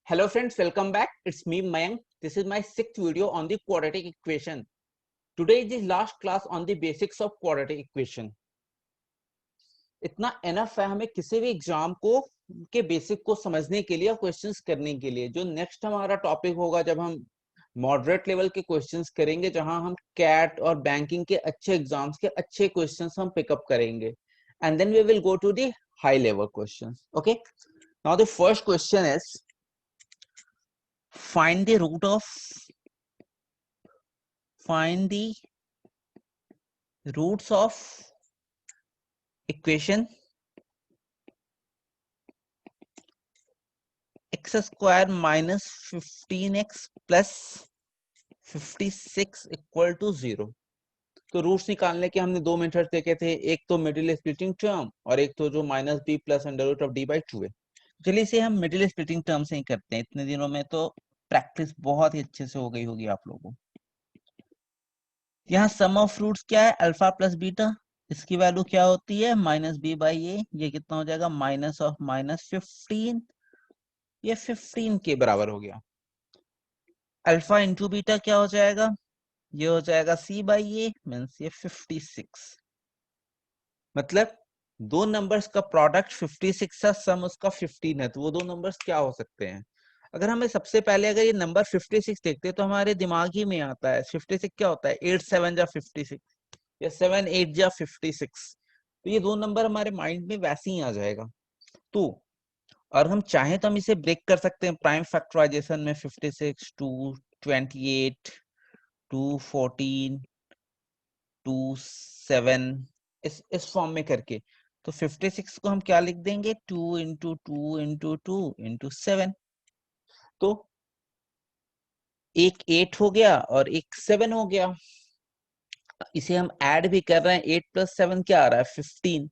Hello friends, welcome back. It's me Mayank. This is my sixth video on the quadratic equation. Today is the last class on the basics of quadratic equation. इतना enough है हमें किसी भी exam को के basic को समझने के लिए, क्वेश्चंस करने के लिए। जो नेक्स्ट हमारा टॉपिक होगा जब हम मॉडरेट लेवल के क्वेश्चंस करेंगे, जहां हम कैट और बैंकिंग के अच्छे एग्जाम्स के अच्छे क्वेश्चंस हम पिकअप करेंगे, and then we will go to the high level questions. Okay, now the first question is find the root of find the roots of equation x square minus 15x plus 56 equal to 0. तो roots निकालने के हमने दो method देखे थे, एक तो middle splitting term और एक तो जो minus b plus under root of d by 2 है. चलिए इसे हम मिडिल स्प्लिटिंग टर्म से ही करते हैं. इतने दिनों में तो प्रैक्टिस बहुत ही अच्छे से हो गई होगी आप लोगों को. यहाँ सम ऑफ रूट्स क्या है? Alpha plus beta. इसकी वैल्यू क्या होती है? माइनस बी बाई ए. ये कितना हो जाएगा? Minus of minus 15. ये 15 के बराबर हो गया. अल्फा इंटू बीटा क्या हो जाएगा? ये हो जाएगा सी बाई ए, मीन्स ये 56. मतलब दो नंबर्स का प्रोडक्ट 56 है, सम उसका 15 है. तो वो दो नंबर्स क्या हो सकते हैं? अगर हमें सबसे पहले अगर ये नंबर 56 देखते हैं तो हमारे दिमाग ही में आता है 56 क्या होता है? 8 7 या 56 या 7 8 या 56. तो ये दो नंबर हमारे माइंड में वैसे ही आ जाएगा. तो और हम चाहें तो हम इसे ब्रेक कर सकते हैं प्राइम फैक्टराइजेशन में. 56 2 28 2 14 2 7 इस फॉर्म में करके. तो 56 को हम क्या लिख देंगे? 2 इंटू 2 इंटू 2 इंटू 7. तो एक 8 हो गया और एक 7 हो गया. इसे हम ऐड भी कर रहे हैं. 8 प्लस 7 क्या आ रहा है? 15.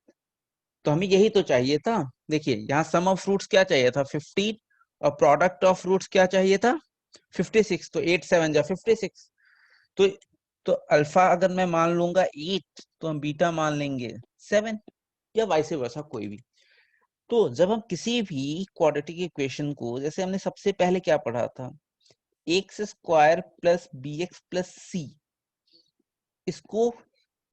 तो हमें यही तो चाहिए था. देखिए यहाँ सम ऑफ फ्रूट्स क्या चाहिए था? 15. और प्रोडक्ट ऑफ फ्रूट्स क्या चाहिए था? 56. तो 8 7 या 56. तो तो अल्फा अगर मैं मान लूंगा 8 तो हम बीटा मान लेंगे 7 या वाइस वर्सा कोई भी. तो जब हम किसी भी क्वाड्रेटिक इक्वेशन को, जैसे हमने सबसे पहले क्या पढ़ा था, x square plus b x plus c, इसको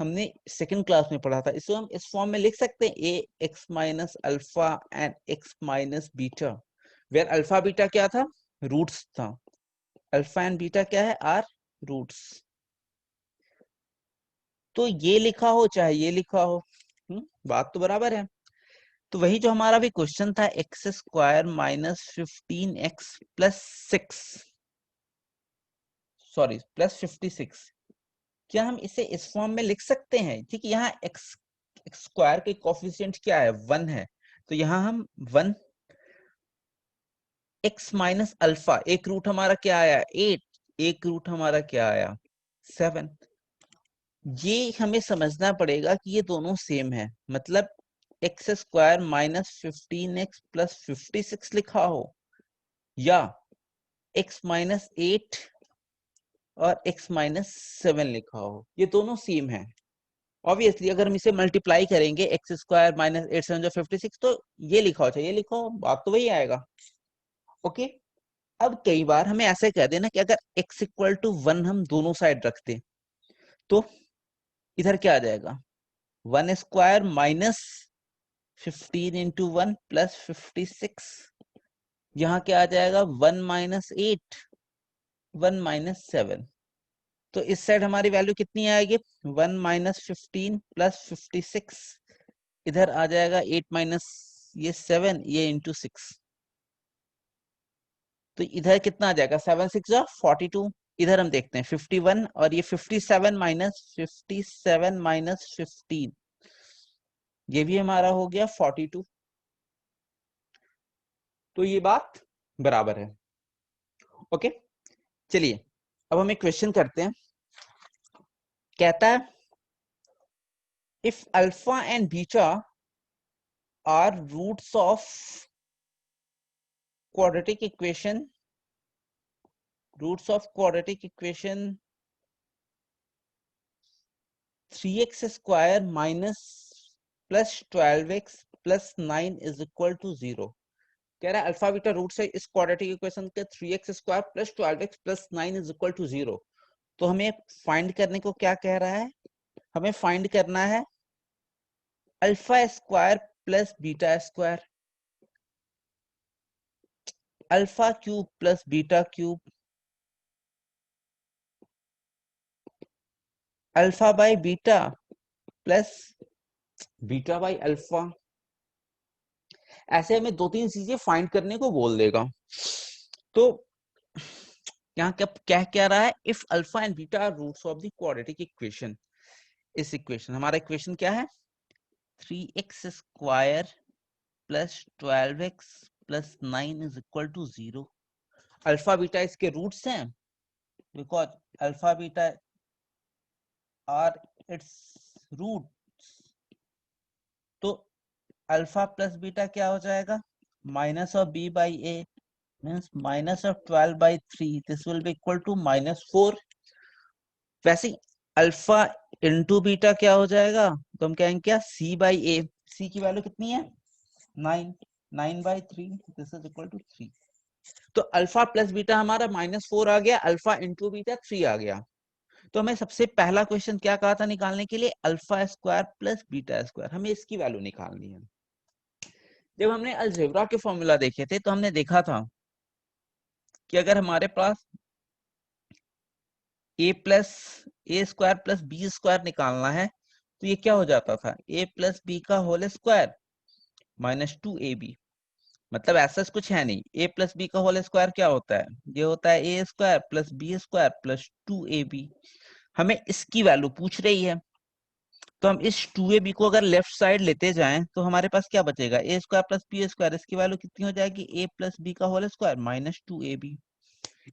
हमने सेकंड क्लास में पढ़ा था. इसको हम इस फॉर्म में लिख सकते हैं a x minus alpha and x minus beta, where alpha beta क्या था? रूट्स था. अल्फा एंड बीटा क्या है? Are roots. तो ये लिखा हो चाहे ये लिखा हो, बात तो बराबर है. तो वही जो हमारा भी क्वेश्चन था, x square minus 15x plus 6, sorry plus 56, क्या हम इसे इस फॉर्म में लिख सकते हैं? ठीक है, यहाँ एक्स स्क्वायर के कोफिशिएंट क्या है? 1 है. तो यहाँ हम 1 एक्स माइनस अल्फा, एक रूट हमारा क्या आया? 8. एक रूट हमारा क्या आया? 7. ये हमें समझना पड़ेगा कि ये दोनों सेम है. मतलब x square minus 15x plus 56 लिखा हो या एक्स माइनस 8 और x माइनस 7 लिखा हो, ये दोनों सेम है. ऑब्वियसली अगर हम इसे मल्टीप्लाई करेंगे एक्स स्क्वायर माइनस 8 7 56, तो ये लिखा हो चाहे ये लिखा हो, बात तो वही आएगा. ओके. अब कई बार हमें ऐसे कह देना कि अगर x इक्वल टू 1 हम दोनों साइड रखते तो इधर क्या आ जाएगा? 1 स्क्वायर माइनस 15 इंटू 1 प्लस 56. यहाँ क्या आ जाएगा? 1 माइनस 8 1 माइनस 7. तो इस साइड हमारी वैल्यू कितनी आएगी? 1 माइनस 15 प्लस 56. इधर आ जाएगा 8 माइनस ये 7, ये इंटू 6. तो इधर कितना आ जाएगा? 7 6 जा 42. इधर हम देखते हैं 51 और ये 57 माइनस 15, ये भी हमारा हो गया 42. तो ये बात बराबर है. ओके, चलिए अब हम एक क्वेश्चन करते हैं. कहता है if alpha and beta are roots of quadratic equation, roots of quadratic equation 3x square minus plus 12x plus 9 is equal to 0. कह रहा है अल्फा बीटा रूट से इस क्वाड्रेटिक इक्वेशन के 3x square plus 12x plus 9 is equal to 0। तो हमें find करने को क्या कह रहा है, हमें फाइंड करना है alpha square plus beta square, alpha cube plus beta cube, alpha by beta plus beta by alpha. ऐसे हमें 2-3 चीजें फाइंड करने को बोल देगा। तो यहाँ क्या क्या कह रहा है, if alpha and beta are roots of the quadratic equation. इस इक्वेशन, हमारा इक्वेशन क्या है, 3x square plus 12x plus 9 is equal to 0। Alpha beta इसके रूट्स हैं, because alpha beta are its roots. तो अल्फा प्लस बीटा क्या हो जाएगा, minus of b by a means minus of 12/3, this will be equal to -4। वैसे alpha into beta क्या हो जाएगा, तो हम कहेंगे क्या, c बाई a, c की वैल्यू कितनी है 9, 9/3, दिस इज इक्वल टू 3। तो अल्फा प्लस बीटा हमारा -4 आ गया, अल्फा इंटू बीटा 3 आ गया। तो हमें सबसे पहला क्वेश्चन क्या कहा था निकालने के लिए, alpha square plus beta square, हमें इसकी वैल्यू निकालनी है। जब हमने अलजेब्रा के फॉर्मूला देखे थे तो हमने देखा था कि अगर हमारे पास a plus a square plus b square निकालना है तो ये क्या हो जाता था, ए प्लस बी का होल स्क्वायर -2ab। मतलब ऐसा कुछ है नहीं, ए प्लस बी का होल स्क्वायर क्या होता है, ये होता है a square plus b square plus 2ab। हमें इसकी वैल्यू पूछ रही है, तो हम इस 2ab को अगर लेफ्ट साइड लेते जाएं तो हमारे पास क्या बचेगा, a square plus b square, इसकी वैल्यू कितनी हो जाएगी, ए प्लस बी का होल स्क्वायर -2ab।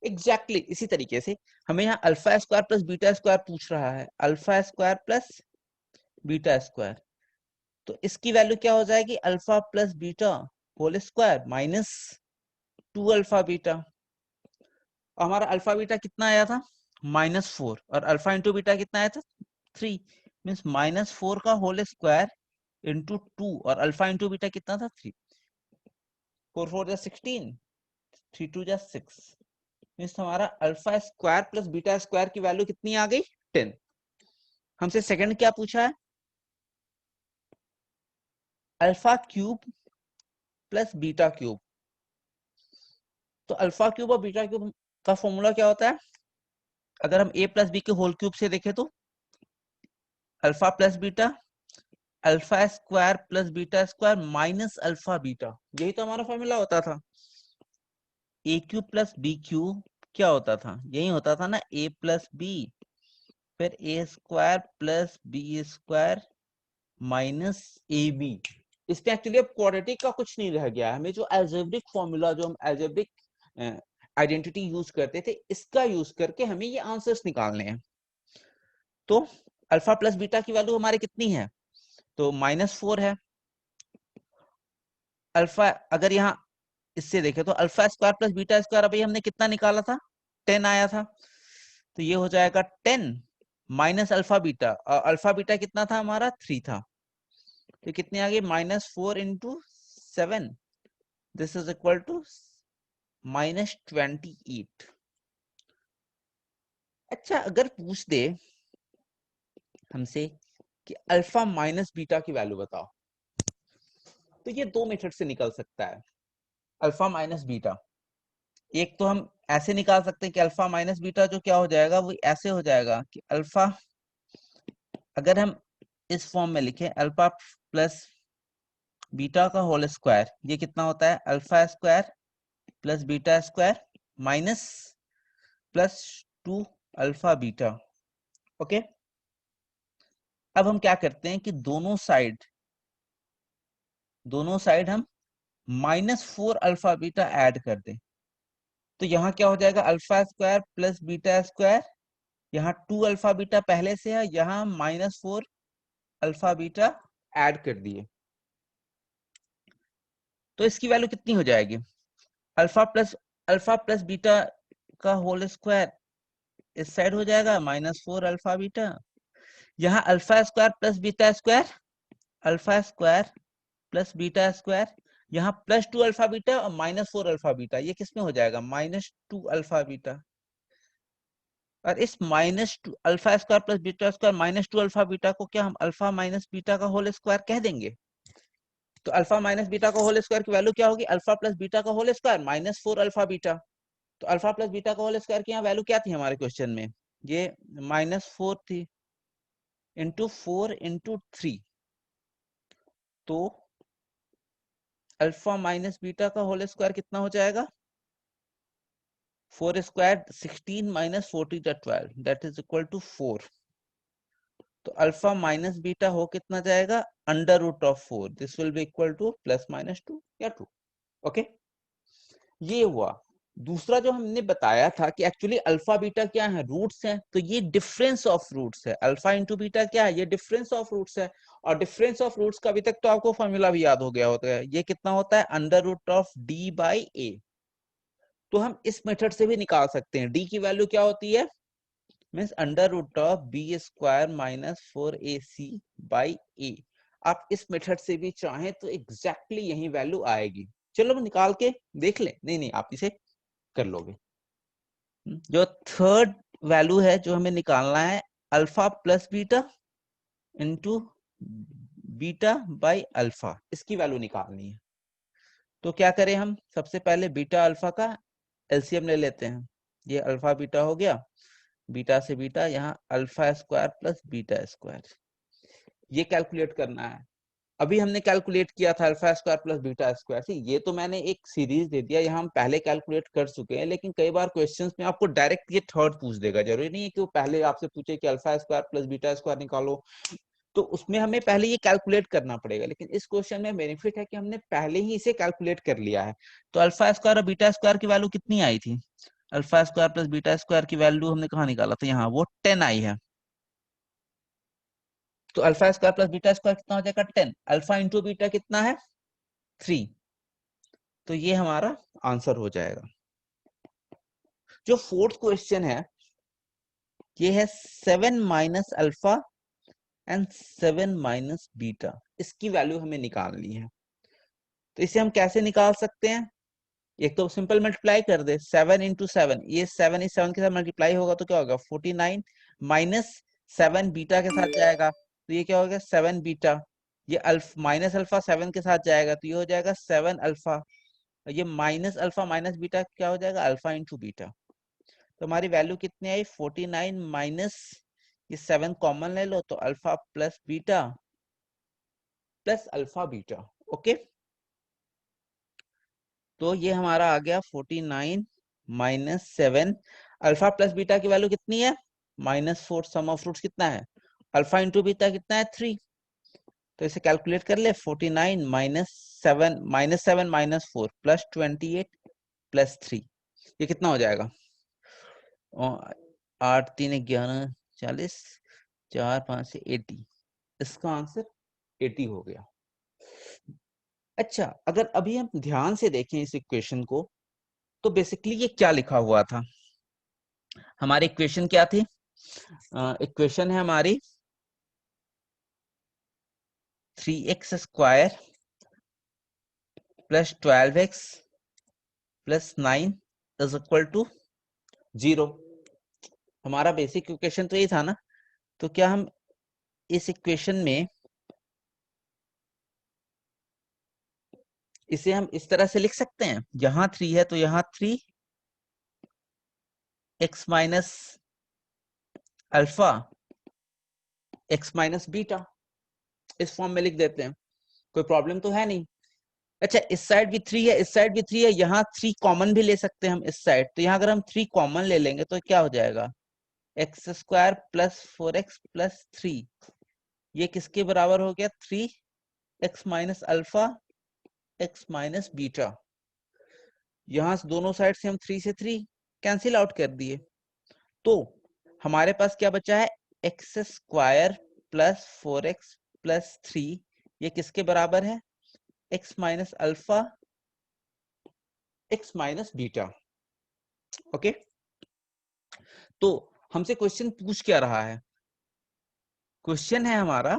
एग्जैक्टली इसी तरीके से हमें यहाँ alpha square plus beta square पूछ रहा है, alpha square plus beta square. तो इसकी वैल्यू क्या हो जाएगी, alpha plus beta whole square -2 alpha beta. हमारा अल्फा बीटा कितना आया था -4, और अल्फा इंटू बीटा कितना आया था 3, मीन्स -4 का होल स्क्वायर इंटू 2, और अल्फा इंटू बीटा कितना था 3, 4 4 16, 3 2 6, मीन्स हमारा alpha square plus beta square की वैल्यू कितनी आ गई 10। हमसे सेकंड क्या पूछा है, alpha cube plus beta cube. तो अल्फा क्यूब और बीटा क्यूब का फॉर्मूला क्या होता है, अगर हम a प्लस बी के होल क्यूब से देखें तो alpha plus beta, alpha square plus beta square minus alpha beta, यही तो हमारा फॉर्मूला होता था। ए क्यूब प्लस बी क्यूब क्या होता था, यही होता था ना, a प्लस बी फिर a square plus b square minus a b. इसमें एक्चुअली अब क्वाड्रेटिक का कुछ नहीं रह गया, हमें जो अलजेब्रिक फॉर्मूला, जो हम अलजेब्रिक आइडेंटिटी यूज करते थे, इसका यूज करके हमें ये आंसर्स निकालने हैं। तो अल्फा प्लस बीटा की वैल्यू हमारी कितनी है, तो -4 है। अल्फा अगर यहाँ इससे देखें तो alpha square plus beta square अभी हमने कितना निकाला था, 10 आया था। तो ये हो जाएगा 10 माइनस अल्फा बीटा, और अल्फा बीटा कितना था हमारा 3 था, तो कितनी आ गई -4 into 7, this is equal to -28। अच्छा अगर पूछ दे हमसे कि अल्फा माइनस बीटा की वैल्यू बताओ, तो ये 2 मेथड से निकल सकता है अल्फा माइनस बीटा। एक तो हम ऐसे निकाल सकते हैं कि अल्फा माइनस बीटा जो क्या हो जाएगा वो ऐसे हो जाएगा कि अल्फा, अगर हम इस फॉर्म में लिखें अल्फा प्लस बीटा का होल स्क्वायर, ये कितना होता है, alpha square plus beta square minus +2 alpha beta. Okay, अब हम क्या करते हैं कि दोनों साइड हम -4 अल्फा बीटा ऐड कर दें। तो यहाँ क्या हो जाएगा, alpha square plus beta square, यहाँ 2 अल्फा बीटा पहले से है, यहाँ -4 अल्फा बीटा ऐड कर दिए। तो इसकी वैल्यू कितनी हो जाएगी, अल्फा प्लस बीटा का होल स्क्वायर इस साइड हो जाएगा -4 अल्फा बीटा, यहाँ alpha square plus beta square, alpha square plus beta square यहाँ +2 अल्फा बीटा और -4 अल्फा बीटा, ये किसमें हो जाएगा -2 अल्फा बीटा। और इस -2 alpha square plus beta square -2 alpha beta को क्या हम अल्फा माइनस बीटा का होल स्क्वायर कह देंगे। तो अल्फा माइनस बीटा का होल स्क्वायर की वैल्यू क्या होगी, अल्फा प्लस बीटा का होल स्क्वायर -4 अल्फा बीटा। तो अल्फा प्लस बीटा का होल स्क्वायर की यहाँ वैल्यू क्या थी हमारे क्वेश्चन में, ये -4 थी, इंटू 4 इंटू 3, तो अल्फा माइनस बीटा का होल स्क्वायर कितना हो जाएगा, 4 square 16 minus 40 12, that is equal to 4। तो अल्फा माइनस बीटा हो कितना जाएगा, √4, this will be equal to +-2 या 2। ओके, ये हुआ। दूसरा जो हमने बताया था कि एक्चुअली अल्फा बीटा क्या है, रूट्स हैं, तो ये डिफरेंस ऑफ रूट्स है। अल्फा इंटू बीटा क्या है, ये डिफरेंस ऑफ रूट्स है। और डिफरेंस ऑफ रूट्स का अभी तक तो आपको फॉर्मूला भी याद हो गया होता है, ये कितना होता है √d/a। तो हम इस मेथड से भी निकाल सकते हैं। डी की वैल्यू क्या होती है, मीन्स √b² माइनस 4ac/a। आप इस मेथड से भी चाहें तो एग्जैक्टली यही वैल्यू आएगी। चलो हम निकाल के देख लें, नहीं आप इसे कर लोगे। जो थर्ड वैल्यू है जो हमें निकालना है, alpha plus beta into beta by alpha, इसकी वैल्यू निकालनी है। तो क्या करें हम, सबसे पहले बीटा अल्फा का एलसीएम ले लेते हैं। ये अल्फा बीटा हो गया, बीटा से बीटा, यहाँ alpha square plus beta square, ये कैलकुलेट करना है। अभी हमने कैलकुलेट किया था alpha square plus beta square से, ये तो मैंने एक सीरीज दे दिया, यहाँ हम पहले कैलकुलेट कर चुके हैं। लेकिन कई बार क्वेश्चंस में आपको डायरेक्ट ये थर्ड पूछ देगा, जरूरी नहीं है कि वो पहले आपसे पूछे कि alpha square plus beta square निकालो, तो उसमें हमें पहले ये कैलकुलेट करना पड़ेगा। लेकिन इस क्वेश्चन में बेनिफिट है कि हमने पहले ही इसे कैलकुलेट कर लिया है। तो अल्फा स्क्वायर और बीटा स्क्वायर की वैल्यू कितनी आई थी, alpha square plus beta square की वैल्यू हमने कहाँ निकाला था, यहाँ वो 10 आई है। तो alpha square plus beta square कितना हो जाएगा 10, अल्फा इंटू बीटा कितना है 3, तो ये हमारा आंसर हो जाएगा। जो फोर्थ क्वेश्चन है ये है 7 minus alpha and 7 minus beta, इसकी वैल्यू हमें निकालनी है। तो इसे हम कैसे निकाल सकते हैं, एक तो सिंपल मल्टीप्लाई कर दे, 7 इंटू 7, ये 7 इस 7 के साथ मल्टीप्लाई होगा तो क्या होगा 49, माइनस 7 बीटा के साथ जाएगा तो ये क्या होगा 7 बीटा, ये माइनस अल्फा 7 के साथ जाएगा तो ये हो जाएगा 7 अल्फा, ये माइनस अल्फा माइनस बीटा क्या हो जाएगा अल्फा इंटू बीटा। तो हमारी वैल्यू कितनी आई 49 माइनस ये 7 कॉमन ले लो तो alpha plus beta plus alpha beta. Okay, तो ये हमारा आ गया 49 माइनस 7, अल्फा प्लस बीटा की वैल्यू कितनी है -4, सम ऑफ रूट्स कितना है अल्फा इंटू बीटा कितना है 3, तो इसे कैलकुलेट कर ले 49 -7 -4 प्लस 28 प्लस 3, ये कितना हो जाएगा 8 3 11 40, 4 5 से 80, इसका आंसर 80 हो गया। अच्छा, अगर अभी हम ध्यान से देखें इस इक्वेशन को तो बेसिकली ये क्या लिखा हुआ था, हमारी इक्वेशन क्या थी, इक्वेशन है हमारी 3x² plus 12x plus 9 is equal to 0। हमारा बेसिक इक्वेशन तो ये था ना, तो क्या हम इस इक्वेशन में इसे हम इस तरह से लिख सकते हैं, यहां 3 है तो यहाँ 3x minus alpha x minus beta, इस फॉर्म में लिख देते हैं, कोई प्रॉब्लम तो है नहीं। अच्छा, इस साइड भी 3 है, इस साइड भी 3 है, यहाँ 3 कॉमन भी ले सकते हैं हम इस साइड, तो यहाँ अगर हम 3 कॉमन ले लेंगे तो क्या हो जाएगा x² प्लस 4x प्लस 3, ये किसके बराबर हो गया 3x minus alpha x minus beta. यहाँ से दोनों साइड से हम 3 से 3 कैंसिल आउट कर दिए, तो हमारे पास क्या बचा है x² प्लस 4x प्लस 3, ये किसके बराबर है x minus alpha x minus beta. Okay, तो हमसे क्वेश्चन पूछ क्या रहा है, क्वेश्चन है हमारा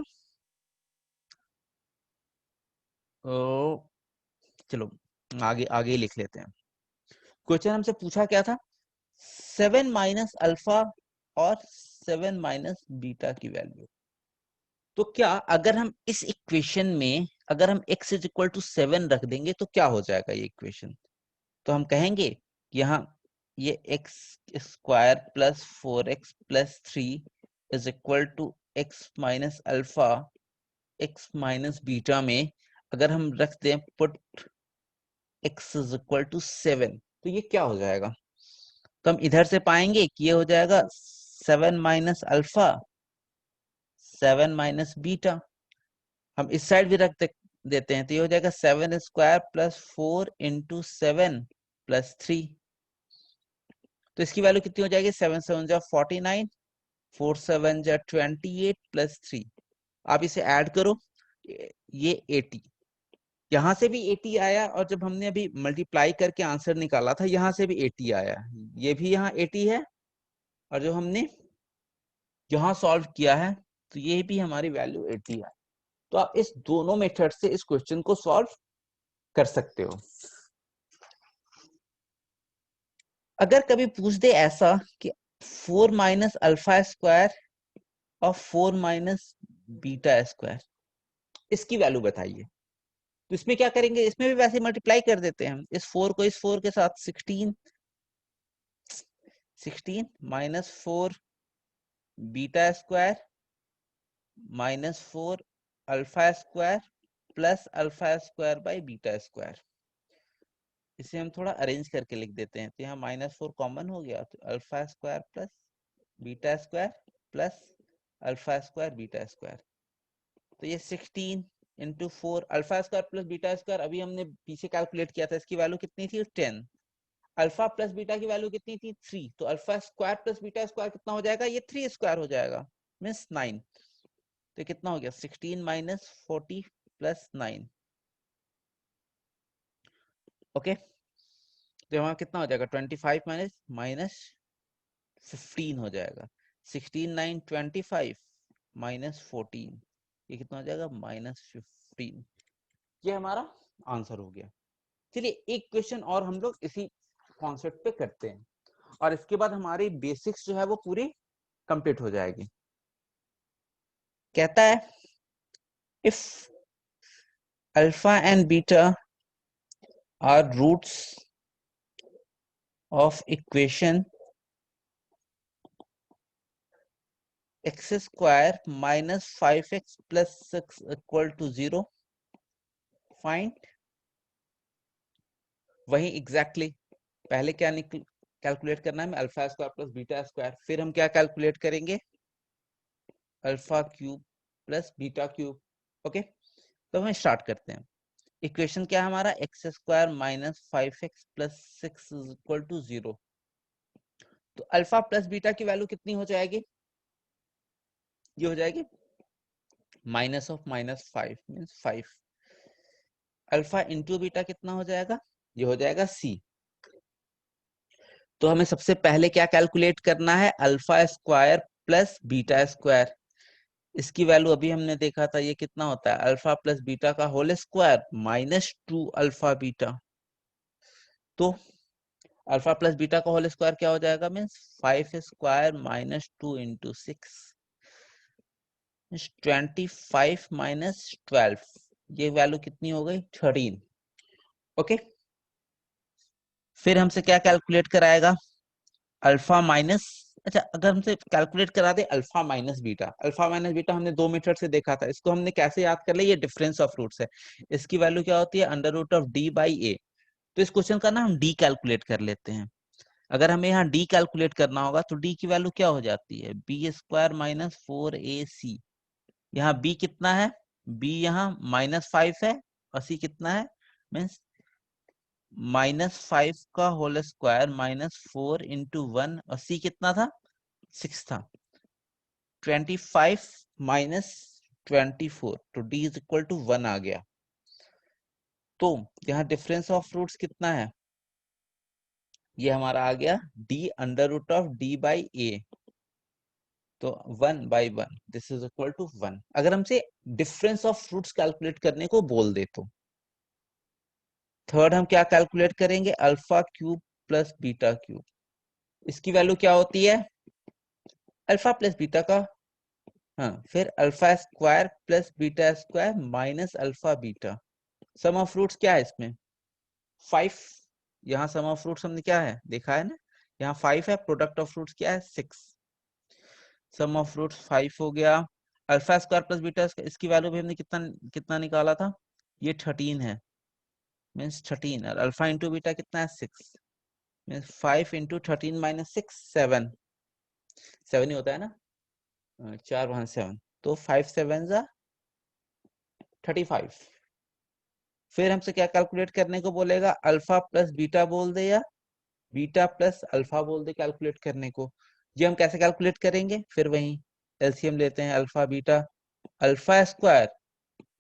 चलो आगे आगे ही लिख लेते हैं। क्वेश्चन हमसे पूछा क्या था, 7 माइनस अल्फा और 7 माइनस बीटा की वैल्यू। तो क्या अगर हम इस इक्वेशन में अगर हम x इज इक्वल टू 7 रख देंगे तो क्या हो जाएगा ये इक्वेशन। तो हम कहेंगे यहाँ ये x square plus 4x plus 3 is equal to x minus alpha x minus beta में अगर हम रख दें put x is equal to 7 तो ये क्या हो जाएगा। तो हम इधर से पाएंगे कि ये हो जाएगा 7 माइनस अल्फा 7 माइनस बीटा। हम इस साइड भी देते हैं तो ये हो जाएगा 7 स्क्वायर प्लस 4 इंटू 7 प्लस 3। तो इसकी वैल्यू कितनी हो जाएगी, 7 7 जा 49, 4 7 जा 28 प्लस 3। आप इसे ऐड करो, ये 80। यहाँ से भी 80 आया और जब हमने अभी मल्टीप्लाई करके आंसर निकाला था यहाँ से भी 80 आया, ये भी यहाँ 80 है और जो हमने यहाँ सॉल्व किया है तो ये भी हमारी वैल्यू 80 है। तो आप इस दोनों मेथड से इस क्वेश्चन को सॉल्व कर सकते हो। अगर कभी पूछ दे ऐसा कि 4 माइनस अल्फा स्क्वायर और 4 माइनस बीटा स्क्वायर, इसकी वैल्यू बताइए, तो इसमें क्या करेंगे, इसमें भी वैसे मल्टीप्लाई कर देते हैं। इस 4 को इस 4 के साथ 16 minus 4 beta square minus 4 alpha square plus alpha square by beta square. इसे हम थोड़ा अरेंज करके लिख देते हैं तो यहाँ -4 कॉमन हो गया तो alpha square plus beta square plus alpha square beta square. तो ये 16 into 4 alpha square plus beta square, अभी हमने पीछे कैलकुलेट किया था, इसकी वैल्यू कितनी थी 10। अल्फा प्लस बीटा की वैल्यू कितनी थी 3, तो alpha square plus beta square कितना हो जाएगा, ये 3 स्क्वायर हो जाएगा मीन्स 9। तो कितना हो गया 16 माइनस 40 प्लस 9। ओके, तो यहाँ कितना हो जाएगा 25 माइनस माइनस 15 हो जाएगा। 16 9 25 माइनस 14, ये कितना हो जाएगा -15। ये हमारा आंसर हो गया। चलिए एक क्वेश्चन और हम लोग इसी कॉन्सेप्ट पे करते हैं और इसके बाद हमारी बेसिक्स जो है वो पूरी कंप्लीट हो जाएगी। कहता है if alpha and beta are roots of equation x square minus 5x plus 6 equal to 0, find. वही एग्जैक्टली पहले क्या कैलकुलेट करना है, alpha square plus beta square, फिर हम क्या कैलकुलेट करेंगे alpha cube plus beta cube. Okay, तो हम स्टार्ट करते हैं। इक्वेशन क्या है हमारा, x square minus 5x plus 6 is equal to 0। तो अल्फा प्लस बीटा की वैल्यू कितनी हो जाएगी, ये हो जाएगी minus of -5 means 5। Alpha into beta कितना हो जाएगा, ये हो जाएगा c। तो हमें सबसे पहले क्या कैलकुलेट करना है, alpha square plus beta square. इसकी वैल्यू अभी हमने देखा था, ये कितना होता है अल्फा प्लस बीटा का होल स्क्वायर -2 अल्फा बीटा। तो अल्फा प्लस बीटा का होल स्क्वायर क्या हो जाएगा, मीन्स 5 स्क्वायर -2 इंटू 6 25 माइनस 12, ये वैल्यू कितनी हो गई 13। ओके, फिर हमसे क्या कैलकुलेट कराएगा, अल्फा माइनस, अच्छा अगर हमसे कैलकुलेट करा दे alpha minus beta, alpha minus beta हमने 2 मेथड से देखा था, इसको हमने कैसे याद कर लिया, ये डिफरेंस ऑफ रूट्स है। इसकी वैल्यू क्या होती है under root of d by a. तो इस क्वेश्चन का ना हम डी कैलकुलेट कर लेते हैं। अगर हमें यहाँ डी कैलकुलेट करना होगा तो डी की वैल्यू क्या हो जाती है, बी स्क्वायर माइनस 4ac। यहाँ बी कितना है, बी यहाँ -5 है और सी कितना है मीन्स -5 का होल स्क्वायर -4 इंटू 1 और सी कितना था 6 था। 25 माइनस 24, तो डी इज इक्वल टू 1 आ गया। तो यहाँ डिफरेंस ऑफ रूट्स कितना है, ये हमारा आ गया d under root of d by a. तो 1/1 दिस इज इक्वल टू 1। अगर हमसे डिफरेंस ऑफ फ्रूट्स कैलकुलेट करने को बोल दे तो थर्ड हम क्या कैलकुलेट करेंगे, alpha cube plus beta cube. इसकी वैल्यू क्या होती है, अल्फा प्लस बीटा का, हाँ, फिर alpha square plus beta square minus alpha beta. Sum of roots क्या है इसमें, 5। यहाँ सम ऑफ रूट्स हमने क्या है देखा है ना, यहाँ 5 है, प्रोडक्ट ऑफ रूट्स क्या है 6। सम ऑफ रूट्स 5 हो गया। Alpha square plus beta square, इसकी वैल्यू भी हमने कितना कितना निकाला था, ये 13 है, मीन्स 13। और अल्फा इंटू बीटा कितना है 6, मीन्स 5 इंटू 13 माइनस 6, 7। 7 ही होता है ना, 4 1 7, तो 5 7 जा 35। फिर हमसे क्या कैलकुलेट करने को बोलेगा, अल्फा प्लस बीटा बोल दे या बीटा प्लस अल्फा बोल दे कैलकुलेट करने को। ये हम कैसे कैलकुलेट करेंगे, फिर वही एलसीएम लेते हैं, alpha beta, alpha square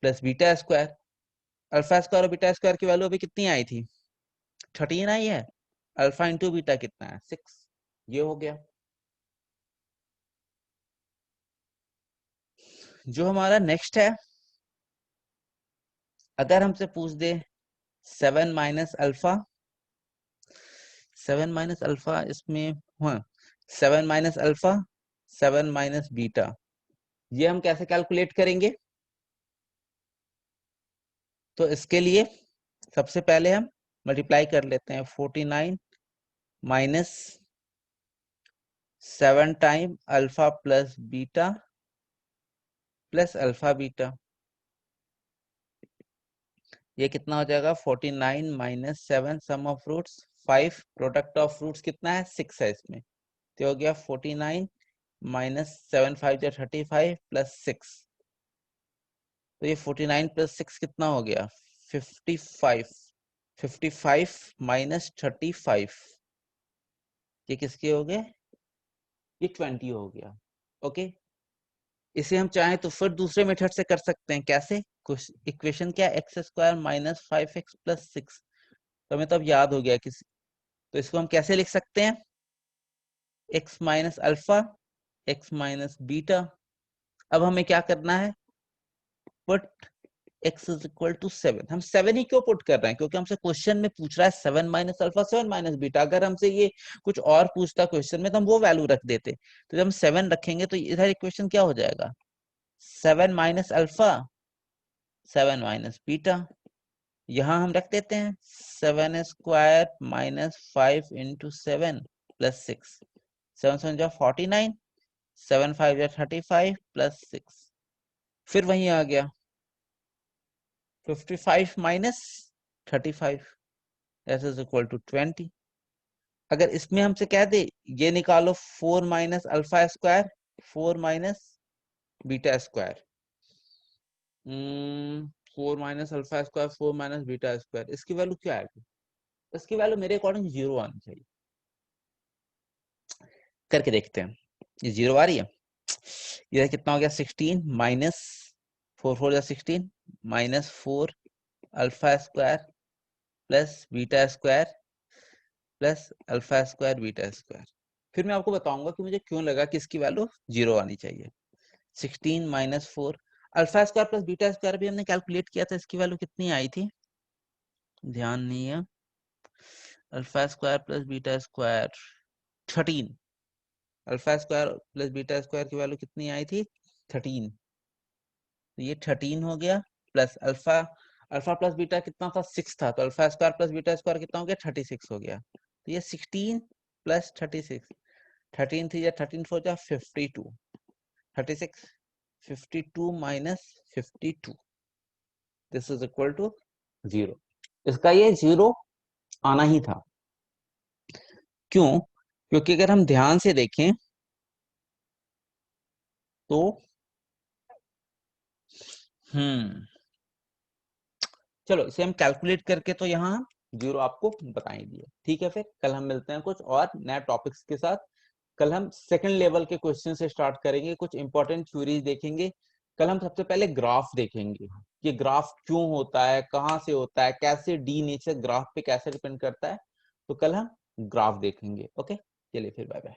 plus beta square. Alpha square और बीटा स्क्वायर की वैल्यू अभी कितनी आई थी, 13 आई है। अल्फा इंटू बीटा कितना है 6, ये हो गया। जो हमारा नेक्स्ट है, अगर हमसे पूछ दे 7 माइनस अल्फा, 7 माइनस अल्फा इसमें, हाँ 7 माइनस अल्फा 7 माइनस बीटा, ये हम कैसे कैलकुलेट करेंगे। तो इसके लिए सबसे पहले हम मल्टीप्लाई कर लेते हैं, 49 minus 7 time alpha plus beta plus alpha beta, ये कितना हो जाएगा 49 minus 7, sum of roots 5, product of roots कितना है 6 है इसमें, तो हो गया 49 माइनस 7 5 जा 35 प्लस 6, तो ये 49 प्लस 6 कितना हो गया 55। 55 माइनस 35, ये किसके हो गए, ये 20 हो गया। ओके, इसे हम चाहें तो फिर दूसरे मेथड से कर सकते हैं, कैसे, कुछ इक्वेशन क्या, x square minus 5x plus 6, तो हमें तो अब याद हो गया किसी, तो इसको हम कैसे लिख सकते हैं, x minus alpha x minus beta. अब हमें क्या करना है, put x is equal to 7। हम 7 ही क्यों पुट कर रहे हैं, क्योंकि हमसे क्वेश्चन में पूछ रहा है 7 माइनस अल्फा 7 माइनस बीटा। अगर हमसे ये कुछ और पूछता क्वेश्चन में तो हम वो वैल्यू रख देते, तो जब हम 7 रखेंगे तो इधर इक्वेशन क्या हो जाएगा, 7 माइनस अल्फा 7 माइनस बीटा। यहाँ हम रख देते हैं 7 स्क्वायर माइनस 5 इंटू 7 प्लस 6, 7 7 जा 49, 7 5 जा 35 प्लस 6, फिर वही आ गया 55 minus 35, that is equal to 20। अगर इसमें हमसे कह दे ये निकालो 4 minus alpha square 4 minus beta square, 4 minus alpha square 4 minus beta square, इसकी वैल्यू क्या आएगी, इसकी वैल्यू मेरे अकॉर्डिंग 0 आनी चाहिए। करके देखते हैं, ये 0 आ रही है, ये कितना हो गया 16 माइनस 4 4 या 16 minus 4 alpha square plus beta square plus alpha square beta square. फिर मैं आपको बताऊंगा कि मुझे क्यों लगा कि इसकी वैल्यू 0 आनी चाहिए। 16 minus 4 alpha square plus beta square भी हमने कैलकुलेट किया था, इसकी वैल्यू कितनी आई थी, ध्यान नहीं है, alpha square plus beta square 13, alpha square plus beta square की वैल्यू कितनी आई थी 13, तो ये 13 हो गया, plus alpha, alpha plus beta कितना था 6 था, तो alpha square plus beta square कितना हो गया 36 हो गया, तो ये 16 प्लस 36, 13 3 या 13 4 जा 52, 36 52 minus 52, this is equal to 0। इसका ये 0 आना ही था, क्यों, क्योंकि अगर हम ध्यान से देखें तो हम्म चलो इसे हम कैलकुलेट करके तो यहाँ 0 आपको बताएंगे। ठीक है, फिर कल हम मिलते हैं कुछ और नए टॉपिक्स के साथ। कल हम सेकंड लेवल के क्वेश्चन से स्टार्ट करेंगे, कुछ इंपॉर्टेंट थ्योरीज देखेंगे। कल हम सबसे पहले ग्राफ देखेंगे, कि ग्राफ क्यों होता है, कहाँ से होता है, कैसे डी नेचर ग्राफ पे कैसे डिपेंड करता है, तो कल हम ग्राफ देखेंगे। ओके, चलिए फिर बाय बाय।